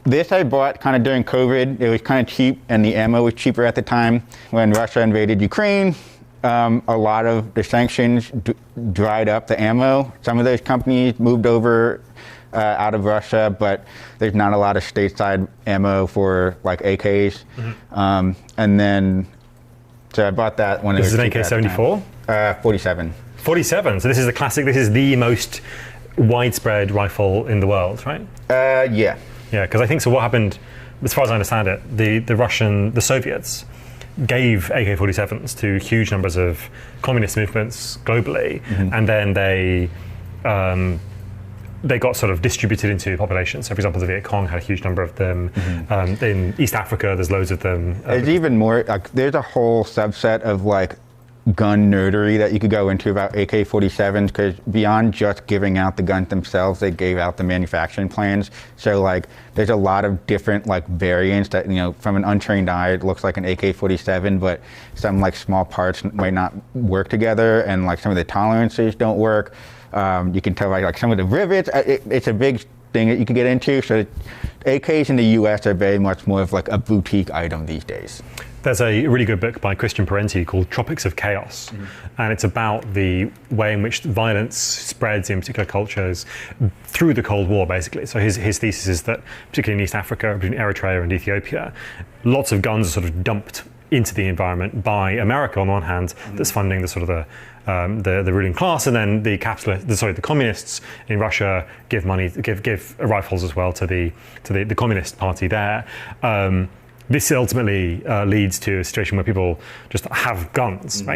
this I bought kind of during COVID. It was kind of cheap, and the ammo was cheaper at the time. When Russia invaded Ukraine, a lot of the sanctions dried up the ammo. Some of those companies moved over out of Russia, but there's not a lot of stateside ammo for like AKs. And then, so I bought that when it was cheaper. This is an AK-74? 47. 47, so this is the classic, this is the most widespread rifle in the world, right? Yeah. Yeah, because I think so what happened, as far as I understand it, the Soviets gave AK-47s to huge numbers of communist movements globally, and then they got sort of distributed into populations. So for example, the Viet Cong had a huge number of them. In East Africa, there's loads of them. There's even more, like, there's a whole subset of like gun nerdery that you could go into about AK-47s, because beyond just giving out the guns themselves, they gave out the manufacturing plans. So like there's a lot of different like variants that, you know, from an untrained eye it looks like an AK-47, but some like small parts might not work together, and like some of the tolerances don't work. You can tell like some of the rivets, it's a big thing that you could get into. So AKs in the US are very much more of like a boutique item these days. There's a really good book by Christian Parenti called Tropics of Chaos, and it's about the way in which violence spreads in particular cultures through the Cold War, basically. So his thesis is that, particularly in East Africa, between Eritrea and Ethiopia, lots of guns are sort of dumped into the environment by America on the one hand, that's funding the sort of the ruling class, and then the communists in Russia give money, give rifles as well to the Communist Party there. This ultimately leads to a situation where people just have guns, right?